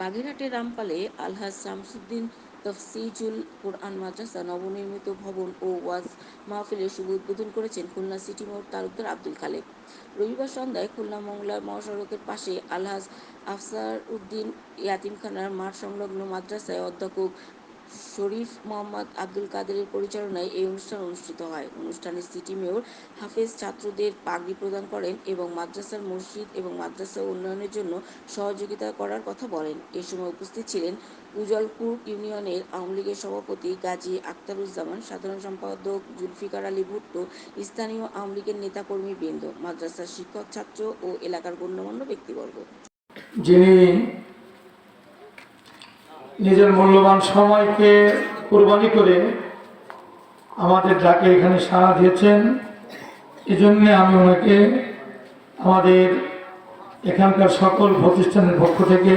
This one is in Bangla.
বাগেরহাটের রামপালে আলহাজ শামসুদ্দিন তফসিজুল কোরআন মাদ্রাসা নবনির্মিত ভবন ও ওয়াজ মাহফিলের শুভ উদ্বোধন করেছেন খুলনা সিটি মেয়র তালুকদার আব্দুল খালেক। রবিবার সন্ধ্যায় খুলনা মংলা মহাসড়কের পাশে আলহাজ আফসার উদ্দিন ইয়াতিমখানার মাঠ সংলগ্ন মাদ্রাসায় অধ্যাপক শরীফ মোহাম্মদ আব্দুল কাদেরের পরিচালনায় এই অনুষ্ঠান অনুষ্ঠিত হয়। অনুষ্ঠানে সিটি মেয়র হাফেজ ছাত্রদের পাগড়ি প্রদান করেন এবং মাদ্রাসার মসজিদ এবং মাদ্রাসা উন্নয়নের জন্য সহযোগিতা করার কথা বলেন। এ সময় উপস্থিত ছিলেন উজলপুর ইউনিয়নের আওয়ামী লীগের সভাপতি গাজী আখতারুজ্জামান, সাধারণ সম্পাদক জুলফিকার আলী ভুট্টো, স্থানীয় আওয়ামী লীগের নেতাকর্মীবৃন্দ, মাদ্রাসার শিক্ষক, ছাত্র ও এলাকার গণ্যমান্য ব্যক্তিবর্গ। যিনি নিজের মূল্যবান সময়কে কুরবানি করে আমাদের ডাকে এখানে সাড়া দিয়েছেন, এজন্য আমি ওনাকে আমাদের এখানকার সকল প্রতিষ্ঠানের পক্ষ থেকে